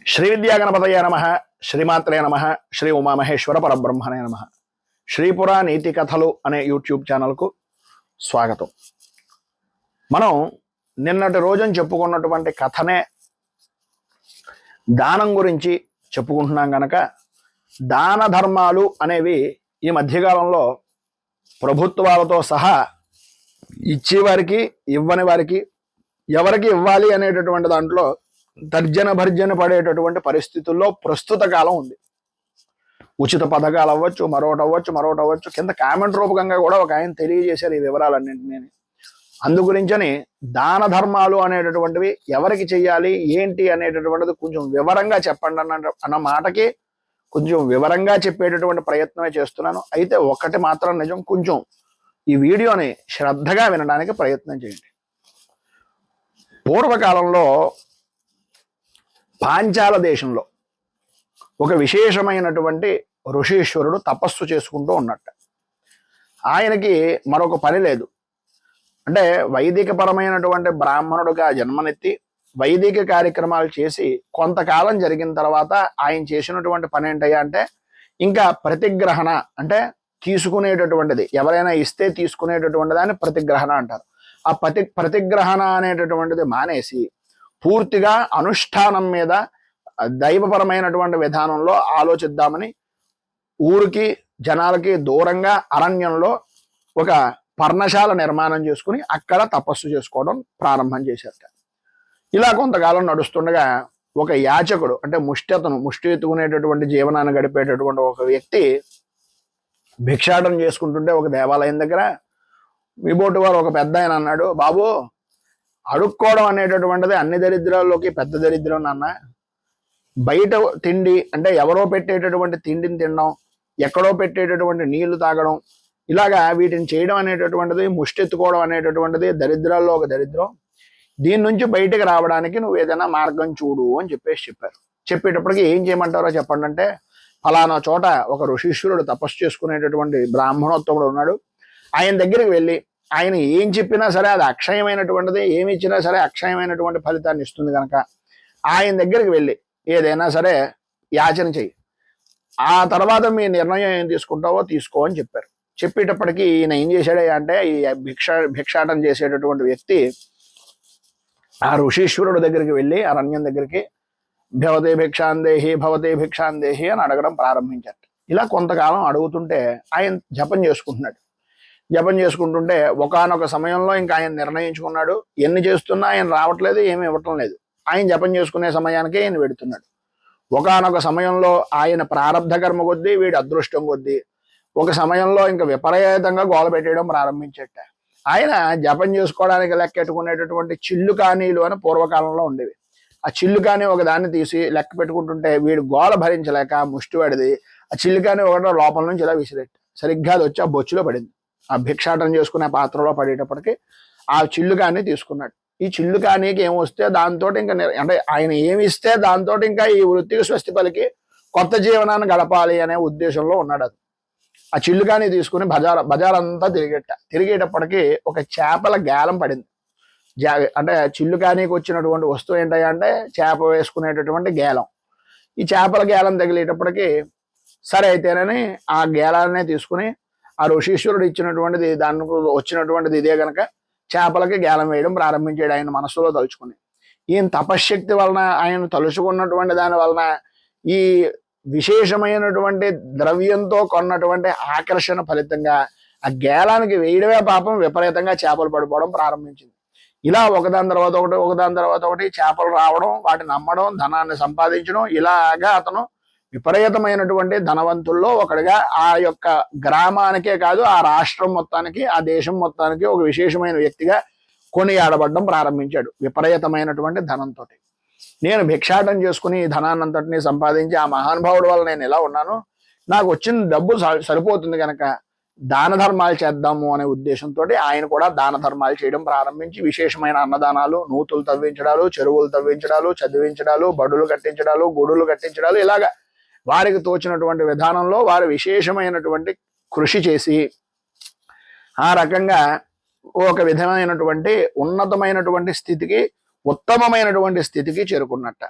శ్రీ విద్యాగణపతయ నమ, శ్రీమాత్రే నమ, శ్రీ ఉమామహేశ్వర పరబ్రహ్మణే నమ. శ్రీపుర నీతి కథలు అనే యూట్యూబ్ ఛానల్కు స్వాగతం. మనం నిన్నటి రోజున చెప్పుకున్నటువంటి కథనే దానం గురించి చెప్పుకుంటున్నాం కనుక, దాన ధర్మాలు అనేవి ఈ మధ్యకాలంలో ప్రభుత్వాలతో సహా ఇచ్చేవారికి ఇవ్వని వారికి ఎవరికి ఇవ్వాలి అనేటటువంటి దాంట్లో తర్జన భర్జన పడేటటువంటి పరిస్థితుల్లో ప్రస్తుత కాలం ఉంది. ఉచిత పథకాలు అవ్వచ్చు, మరొకటి అవ్వచ్చు. కింద కామెంట్ రూపకంగా కూడా ఒక ఆయన తెలియజేశారు ఈ వివరాలన్నింటినీ. అందు గురించని దాన ధర్మాలు అనేటటువంటివి ఎవరికి చెయ్యాలి ఏంటి అనేటటువంటిది కొంచెం వివరంగా చెప్పండి అన్న మాటకి కొంచెం వివరంగా చెప్పేటటువంటి ప్రయత్నమే చేస్తున్నాను. అయితే ఒక్కటి మాత్రం నిజం, కొంచెం ఈ వీడియోని శ్రద్ధగా వినడానికి ప్రయత్నం చేయండి. పూర్వకాలంలో పాంచాల దేశంలో ఒక విశేషమైనటువంటి ఋషీశ్వరుడు తపస్సు చేసుకుంటూ ఉన్నట్ట. ఆయనకి మరొక పని లేదు. అంటే వైదిక పరమైనటువంటి బ్రాహ్మణుడుగా జన్మనెత్తి వైదిక కార్యక్రమాలు చేసి కొంతకాలం జరిగిన తర్వాత ఆయన చేసినటువంటి పని ఏంటయ్యా అంటే, ఇంకా ప్రతిగ్రహణ అంటే తీసుకునేటటువంటిది, ఎవరైనా ఇస్తే తీసుకునేటటువంటి దాన్ని ప్రతిగ్రహణ అంటారు. ఆ ప్రతిగ్రహణ అనేటటువంటిది మానేసి పూర్తిగా అనుష్ఠానం మీద దైవపరమైనటువంటి విధానంలో ఆలోచిద్దామని ఊరికి జనాలకి దూరంగా అరణ్యంలో ఒక పర్ణశాల నిర్మాణం చేసుకుని అక్కడ తపస్సు చేసుకోవడం ప్రారంభం చేశారట. ఇలా కొంతకాలం నడుస్తుండగా ఒక యాచకుడు, అంటే ముష్టి ఎత్తుకునేటటువంటి జీవనాన్ని గడిపేటటువంటి ఒక వ్యక్తి భిక్షాటన చేసుకుంటుంటే ఒక దేవాలయం దగ్గర విబోటి వారు ఒక పెద్ద ఆయన అన్నాడు, బాబు అడుక్కోవడం అనేటటువంటిది అన్ని దరిద్రాల్లోకి పెద్ద దరిద్రం నాన్న. బయట తిండి అంటే ఎవరో పెట్టేటటువంటి తిండిని తినడం, ఎక్కడో పెట్టేటటువంటి నీళ్లు తాగడం, ఇలాగా వీటిని చేయడం అనేటటువంటిది, ముష్టెత్తుకోవడం అనేటటువంటిది దరిద్రాల్లో ఒక దరిద్రం. దీని నుంచి బయటకు రావడానికి నువ్వు ఏదైనా మార్గం చూడు అని చెప్పారు. చెప్పేటప్పటికి ఏం చేయమంటారో చెప్పండి అంటే, ఫలానా చోట ఒక ఋషీశ్వరుడు తపస్సు చేసుకునేటటువంటి బ్రాహ్మణోత్తముడు ఉన్నాడు. ఆయన దగ్గరికి వెళ్ళి ఆయన ఏం చెప్పినా సరే అది అక్షయమైనటువంటిది, ఏమి ఇచ్చినా సరే అక్షయమైనటువంటి ఫలితాన్ని ఇస్తుంది కనుక ఆయన దగ్గరికి వెళ్ళి ఏదైనా సరే యాచన చెయ్యి, ఆ తర్వాత మీ నిర్ణయం ఏం తీసుకుంటావో తీసుకో అని చెప్పారు. చెప్పేటప్పటికి ఈయన ఏం చేశాడే అంటే, ఈ భిక్షాటన చేసేటటువంటి వ్యక్తి ఆ ఋషీశ్వరుడు దగ్గరికి వెళ్ళి అరణ్యం దగ్గరికి భవతే భిక్షాందేహి అని అడగడం ప్రారంభించారు. ఇలా కొంతకాలం అడుగుతుంటే ఆయన జపం చేసుకుంటుంటే ఒకానొక సమయంలో ఇంకా ఆయన నిర్ణయించుకున్నాడు, ఎన్ని చేస్తున్నా ఆయన రావట్లేదు, ఏమి ఇవ్వటం లేదు. ఆయన జపం చేసుకునే సమయానికే ఆయన వెడుతున్నాడు. ఒకానొక సమయంలో ఆయన ప్రారంధ కర్మ కొద్దీ, వీడి అదృష్టం కొద్దీ ఒక సమయంలో ఇంకా విపరీతంగా గోల పెట్టేయడం ప్రారంభించట. ఆయన జపం చేసుకోవడానికి లెక్కెట్టుకునేటటువంటి చిల్లుకానీలు అని పూర్వకాలంలో ఉండేవి. ఆ చిల్లుకాని ఒక దాన్ని తీసి లెక్క పెట్టుకుంటుంటే వీడు గోల భరించలేక ముష్టివాడిది ఆ చిల్లుకాని ఒకటో లోపల నుంచి ఇలా విసిరెట్టు. సరిగ్గా అది వచ్చి ఆ బొచ్చులో పడింది. ఆ భిక్షాటన చేసుకునే పాత్రలో పడేటప్పటికి ఆ చిల్లుకాని తీసుకున్నాడు. ఈ చిల్లుకానికి ఏమొస్తే దాంతో ఇంకా అంటే ఆయన ఏమి ఇస్తే దాంతో ఇంకా ఈ వృత్తికి స్వస్తి పలికి కొత్త జీవనాన్ని గడపాలి అనే ఉద్దేశంలో ఉన్నాడు. అది ఆ చిల్లుకాని తీసుకుని బజారంతా తిరిగేటప్పటికి ఒక చేపల గేలం పడింది. అంటే చిల్లుకానికి వచ్చినటువంటి వస్తువు ఏంటంటే చేప వేసుకునేటటువంటి గేలం. ఈ చేపల గేలం తగిలేటప్పటికి సరే అయితేనని ఆ గేలాన్నే తీసుకుని ఆ ఋషీశ్వరుడు ఇచ్చినటువంటిది దానికి వచ్చినటువంటిది ఇదే గనక చేపలకి గేలం వేయడం ప్రారంభించాడు ఆయన మనస్సులో తలుచుకుని. ఈయన తపశ్శక్తి వలన, ఆయన తలుచుకున్నటువంటి దాని వలన ఈ విశేషమైనటువంటి ద్రవ్యంతో కొన్నటువంటి ఆకర్షణ ఫలితంగా ఆ గేలానికి వేయడమే పాపం విపరీతంగా చేపలు పడిపోవడం ప్రారంభించింది. ఇలా ఒకదాని తర్వాత ఒకటి చేపలు రావడం, వాటిని అమ్మడం, ధనాన్ని సంపాదించడం, ఇలాగా అతను విపరీతమైనటువంటి ధనవంతుల్లో ఒకటిగా ఆ యొక్క గ్రామానికే కాదు ఆ రాష్ట్రం మొత్తానికి, ఆ దేశం మొత్తానికి ఒక విశేషమైన వ్యక్తిగా కొనియాడబడ్డం ప్రారంభించాడు విపరీతమైనటువంటి ధనంతో. నేను భిక్షాటన చేసుకుని ఈ ధనాన్ని అంతటినీ సంపాదించి ఆ మహానుభావుడు వల్ల నేను ఇలా ఉన్నాను, నాకు వచ్చిన డబ్బు సరిపోతుంది కనుక దాన ధర్మాలు చేద్దాము అనే ఉద్దేశంతో ఆయన కూడా దాన ధర్మాలు చేయడం ప్రారంభించి విశేషమైన అన్నదానాలు, నూతులు తవ్వించడాలు, చెరువులు తవ్వించడాలు, చదివించడాలు, బడులు కట్టించడాలు, గుడులు కట్టించడాలు, ఇలాగా వారికి తోచినటువంటి విధానంలో వారు విశేషమైనటువంటి కృషి చేసి ఆ రకంగా ఒక విధమైనటువంటి ఉన్నతమైనటువంటి స్థితికి, ఉత్తమమైనటువంటి స్థితికి చేరుకున్నట్ట.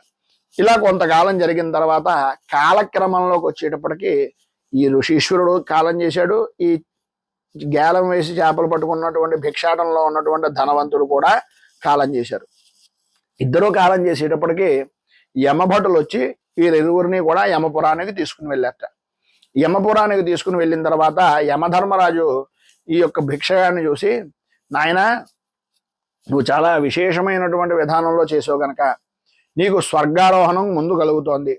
ఇలా కొంతకాలం జరిగిన తర్వాత కాలక్రమంలోకి వచ్చేటప్పటికి ఈ ఋషీశ్వరుడు కాలం చేశాడు, ఈ గేలం వేసి చేపలు పట్టుకున్నటువంటి భిక్షాటంలో ఉన్నటువంటి ధనవంతుడు కూడా కాలం చేశారు. ఇద్దరూ కాలం చేసేటప్పటికి యమభటులు వచ్చి వీరిరువురిని కూడా యమపురానికి తీసుకుని వెళ్ళారట. యమపురానికి తీసుకుని వెళ్ళిన తర్వాత యమధర్మరాజు ఈ యొక్క భిక్షగాన్ని చూసి, నాయన నువ్వు చాలా విశేషమైనటువంటి విధానంలో చేసావు గనక నీకు స్వర్గారోహణం ముందు కలుగుతోంది.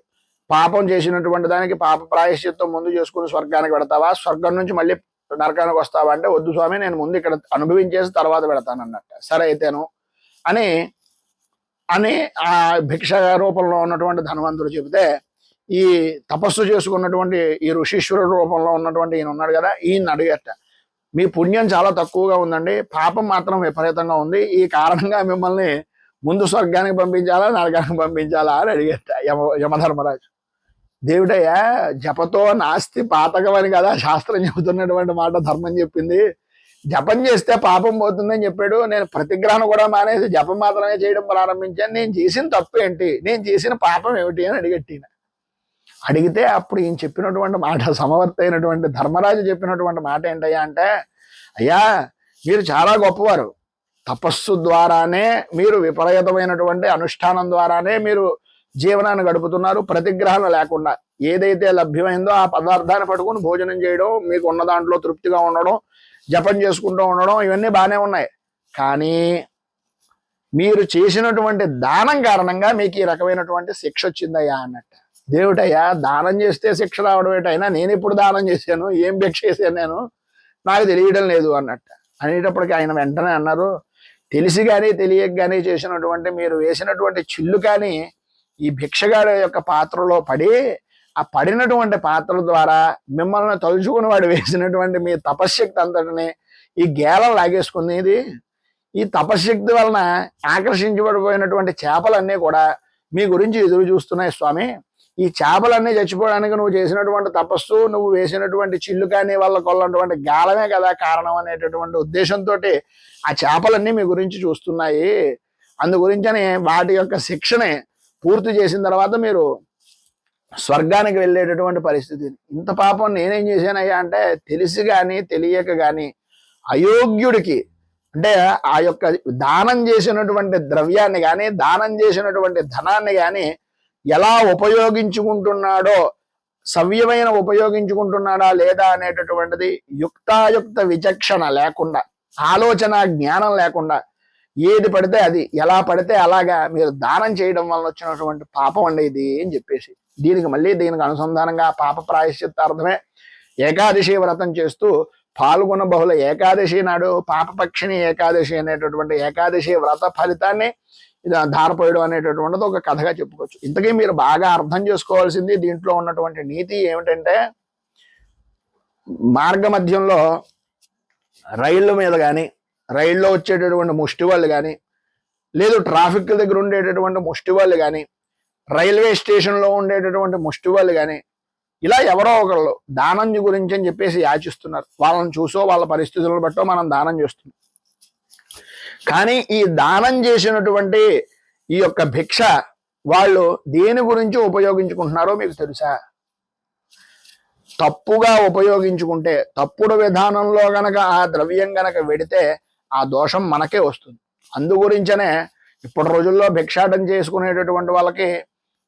పాపం చేసినటువంటి దానికి పాప ప్రాయశ్చిత్తం ముందు చేసుకుని స్వర్గానికి పెడతావా, స్వర్గం నుంచి మళ్ళీ నరకానికి వస్తావా అంటే, వద్దు స్వామి నేను ముందు ఇక్కడ అనుభవించేసి తర్వాత పెడతానన్నట్ట. సరే అయితేను అని అని ఆ భిక్ష రూపంలో ఉన్నటువంటి ధనవంతుడు చెబితే, ఈ తపస్సు చేసుకున్నటువంటి ఈ ఋషీశ్వరుడు రూపంలో ఉన్నటువంటి ఈయన ఉన్నాడు కదా, ఈయన అడిగట, మీ పుణ్యం చాలా తక్కువగా ఉందండి, పాపం మాత్రం విపరీతంగా ఉంది, ఈ కారణంగా మిమ్మల్ని ముందు స్వర్గానికి పంపించాలా నరకానికి పంపించాలా అని అడిగట యమధర్మరాజు. దేవుడయ్యా, జపతో నాస్తి పాతకం అని కదా శాస్త్రం చెబుతున్నటువంటి మాట ధర్మం చెప్పింది. జపం చేస్తే పాపం పోతుందని చెప్పాడు. నేను ప్రతిగ్రహణ కూడా మానేసి జపం మాత్రమే చేయడం ప్రారంభించాను. నేను చేసిన తప్పు ఏంటి, నేను చేసిన పాపం ఏమిటి అని అడిగట్టిన. అడిగితే అప్పుడు ఈయన చెప్పినటువంటి మాట, సమవర్తి అయినటువంటి ధర్మరాజు చెప్పినటువంటి మాట ఏంటయ్యా అంటే, అయ్యా మీరు చాలా గొప్పవారు, తపస్సు ద్వారానే మీరు విపరీతమైనటువంటి అనుష్ఠానం ద్వారానే మీరు జీవనాన్ని గడుపుతున్నారు. ప్రతిగ్రహణ లేకుండా ఏదైతే లభ్యమైందో ఆ పదార్థాన్ని పట్టుకుని భోజనం చేయడం, మీకు ఉన్న దాంట్లో తృప్తిగా ఉండడం, జపం చేసుకుంటూ ఉండడం, ఇవన్నీ బాగానే ఉన్నాయి. కానీ మీరు చేసినటువంటి దానం కారణంగా మీకు ఈ రకమైనటువంటి శిక్ష వచ్చిందయ్యా అన్నట్టు. దేవుటయ్యా, దానం చేస్తే శిక్ష రావడం ఏంటైనా, నేను ఇప్పుడు దానం చేశాను, ఏం భిక్ష చేశాను నేను, నాకు తెలియడం లేదు అన్నట్టు. అనేటప్పటికీ ఆయన వెంటనే అన్నారు, తెలిసి కానీ తెలియక కానీ చేసినటువంటి మీరు వేసినటువంటి చిల్లు కానీ ఈ భిక్షగాడి యొక్క పాత్రలో పడి, ఆ పడినటువంటి పాత్ర ద్వారా మిమ్మల్ని తలుచుకుని వాడు వేసినటువంటి మీ తపశ్శక్తి అంతటిని ఈ గేలం లాగేసుకునేది. ఈ తపశ్శక్తి వలన ఆకర్షించబడిపోయినటువంటి చేపలన్నీ కూడా మీ గురించి ఎదురు చూస్తున్నాయి స్వామి. ఈ చేపలన్నీ చచ్చిపోవడానికి నువ్వు చేసినటువంటి తపస్సు, నువ్వు వేసినటువంటి చిల్లు కానీ వాళ్ళ కొల్లటువంటి గాలమే కదా కారణం అనేటటువంటి ఉద్దేశంతో ఆ చేపలన్నీ మీ గురించి చూస్తున్నాయి. అందు గురించని వాటి యొక్క శిక్షనే పూర్తి చేసిన తర్వాత మీరు స్వర్గానికి వెళ్ళేటటువంటి పరిస్థితి. ఇంత పాపం నేనేం చేశానయ్యా అంటే, తెలిసి కానీ తెలియక కానీ అయోగ్యుడికి, అంటే ఆ యొక్క దానం చేసినటువంటి ద్రవ్యాన్ని కానీ దానం చేసినటువంటి ధనాన్ని కానీ ఎలా ఉపయోగించుకుంటున్నాడో, సవ్యమైన ఉపయోగించుకుంటున్నాడా లేదా అనేటటువంటిది యుక్తాయుక్త విచక్షణ లేకుండా, ఆలోచన జ్ఞానం లేకుండా ఏది పడితే అది, ఎలా పడితే అలాగా మీరు దానం చేయడం వలన వచ్చినటువంటి పాపం అండి ఇది అని చెప్పేసి, దీనికి అనుసంధానంగా పాప ప్రాయశ్చిత్తార్థమే ఏకాదశి వ్రతం చేస్తూ పాల్గొన బహుళ ఏకాదశి నాడు పాపపక్షిణి ఏకాదశి అనేటటువంటి ఏకాదశి వ్రత ఫలితాన్ని ధారపోయడం అనేటటువంటిది ఒక కథగా చెప్పుకోవచ్చు. ఇంతకీ మీరు బాగా అర్థం చేసుకోవాల్సింది దీంట్లో ఉన్నటువంటి నీతి ఏమిటంటే, మార్గ మధ్యంలో రైళ్ళ మీద కానీ, రైల్లో వచ్చేటటువంటి ముష్టి వాళ్ళు కానీ, లేదు ట్రాఫిక్ దగ్గర ఉండేటటువంటి ముష్టి వాళ్ళు కానీ, రైల్వే స్టేషన్లో ఉండేటటువంటి ముష్టి వాళ్ళు కానీ, ఇలా ఎవరో ఒకళ్ళు దానం గురించి అని చెప్పేసి యాచిస్తున్నారు. వాళ్ళని చూసో వాళ్ళ పరిస్థితులను బట్టో మనం దానం చేస్తున్నాం. కానీ ఈ దానం చేసినటువంటి ఈ యొక్క భిక్ష వాళ్ళు దేని గురించి ఉపయోగించుకుంటున్నారో మీకు తెలుసా? తప్పుగా ఉపయోగించుకుంటే, తప్పుడు విధానంలో గనక ఆ ద్రవ్యం గనక వెడితే ఆ దోషం మనకే వస్తుంది. అందు గురించనే ఇప్పటి రోజుల్లో భిక్షాటం చేసుకునేటటువంటి వాళ్ళకి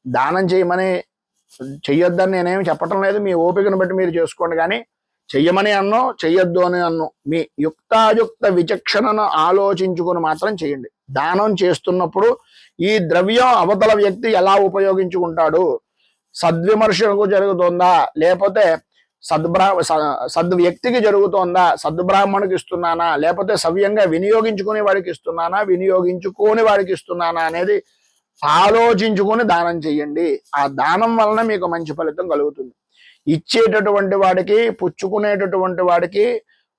దానం చేయమని, చెయ్యొద్దని నేనేమి చెప్పటం లేదు, మీ ఓపికను బట్టి మీరు చేసుకోండి. కానీ చెయ్యమని అన్నో చెయ్యొద్దు అని అన్నో మీ యుక్తాయుక్త విచక్షణను ఆలోచించుకొని మాత్రం చేయండి. దానం చేస్తున్నప్పుడు ఈ ద్రవ్యం అవతల వ్యక్తి ఎలా ఉపయోగించుకుంటాడు, సద్విమర్శకు జరుగుతుందా, లేకపోతే సద్వ్యక్తికి జరుగుతోందా, సద్బ్రాహ్మణుకి ఇస్తున్నానా, లేకపోతే సవ్యంగా వినియోగించుకునే వాడికి ఇస్తున్నానా, వినియోగించుకోని వాడికి ఇస్తున్నానా అనేది ఆలోచించుకొని దానం చెయ్యండి. ఆ దానం వలన మీకు మంచి ఫలితం కలుగుతుంది. ఇచ్చేటటువంటి వాడికి, పుచ్చుకునేటటువంటి వాడికి,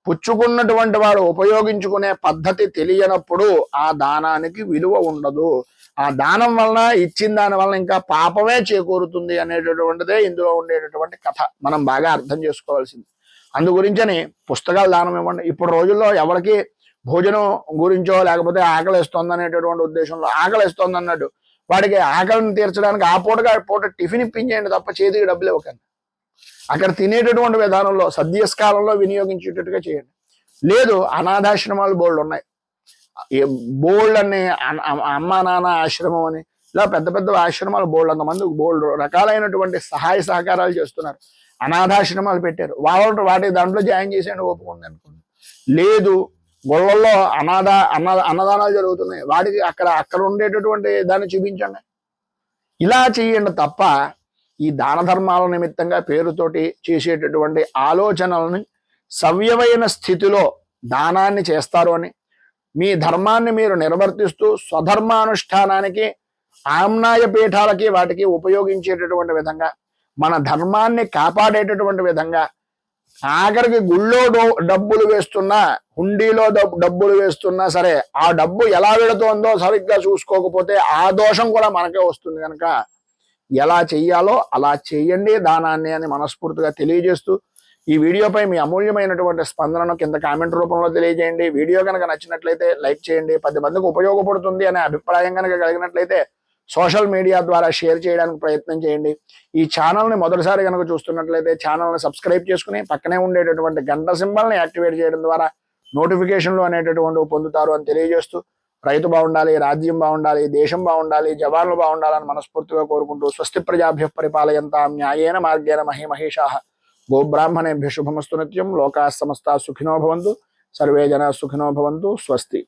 పుచ్చుకున్నటువంటి వాడు ఉపయోగించుకునే పద్ధతి తెలియనప్పుడు ఆ దానానికి విలువ ఉండదు. ఆ దానం వలన, ఇచ్చిన దాని వలన ఇంకా పాపమే చేకూరుతుంది అనేటటువంటిదే ఇందులో ఉండేటటువంటి కథ. మనం బాగా అర్థం చేసుకోవాల్సింది. అందు గురించని పుస్తకాలు దానం ఇవ్వండి. ఇప్పుడు రోజుల్లో ఎవరికి భోజనం గురించో లేకపోతే ఆకలిస్తోంది అనేటటువంటి ఉద్దేశంలో, ఆకలిస్తోంది అన్నాడు వాడికి ఆకలిని తీర్చడానికి ఆ పూట టిఫిన్ ఇప్పించేయండి తప్ప చేతికి డబ్బులు ఇవ్వకండి. అక్కడ తినేటటువంటి విధానంలో సద్యస్కాలంలో వినియోగించేటట్టుగా చేయండి. లేదు, అనాథాశ్రమాలు బోల్డ్ ఉన్నాయి, బోల్డ్ అని అమ్మ నాన్న ఆశ్రమం అని ఇలా పెద్ద పెద్ద ఆశ్రమాలు బోల్డ్ అంతమంది బోల్డ్ రకాలైనటువంటి సహాయ సహకారాలు చేస్తున్నారు. అనాథాశ్రమాలు పెట్టారు, వాటి దాంట్లో జాయిన్ చేసేయండి ఒప్పుకుంది అనుకోండి. లేదు, గొళ్ళల్లో అన్నదానాలు జరుగుతున్నాయి, వాటికి అక్కడ ఉండేటటువంటి దాన్ని చూపించండి. ఇలా చేయండి తప్ప ఈ దాన ధర్మాల నిమిత్తంగా పేరుతోటి చేసేటటువంటి ఆలోచనలని సవ్యమైన స్థితిలో దానాన్ని చేస్తారు అని, మీ ధర్మాన్ని మీరు నిర్వర్తిస్తూ స్వధర్మానుష్ఠానానికి ఆమ్నాయ పీఠాలకి వాటికి ఉపయోగించేటటువంటి విధంగా, మన ధర్మాన్ని కాపాడేటటువంటి విధంగా, ఆఖరికి గుళ్ళో డబ్బులు వేస్తున్నా, హుండీలో డబ్బులు వేస్తున్నా సరే ఆ డబ్బు ఎలా వెళుతోందో సరిగ్గా చూసుకోకపోతే ఆ దోషం కూడా మనకే వస్తుంది. కనుక ఎలా చెయ్యాలో అలా చేయండి దానాన్ని అని మనస్ఫూర్తిగా తెలియజేస్తూ, ఈ వీడియోపై మీ అమూల్యమైనటువంటి స్పందనను కింద కామెంట్ రూపంలో తెలియజేయండి. వీడియో కనుక నచ్చినట్లయితే లైక్ చేయండి. 10 మందికి ఉపయోగపడుతుంది అనే అభిప్రాయం కనుక కలిగినట్లయితే సోషల్ మీడియా ద్వారా షేర్ చేయడానికి ప్రయత్నం చేయండి. ఈ ఛానల్ని మొదటిసారి కనుక చూస్తున్నట్లయితే ఛానల్ని సబ్స్క్రైబ్ చేసుకుని పక్కనే ఉండేటటువంటి గంట సింబల్ని యాక్టివేట్ చేయడం ద్వారా నోటిఫికేషన్లు అనేటటువంటివి పొందుతారు అని తెలియజేస్తూ, రైతు బాగుండాలి, రాజ్యం బాగుండాలి, దేశం బాగుండాలి, జవాన్లు బాగుండాలని మనస్ఫూర్తిగా కోరుకుంటూ, స్వస్తి ప్రజాభ్యః పరిపాలయంతాం న్యాయేన మార్గేణ మహీమహేషాః గోబ్రాహ్మణేభ్యః శుభమస్తు నిత్యం. లోకాః సమస్తాః సుఖినో భవంతు. సర్వే జనాః సుఖినో భవంతు. స్వస్తి.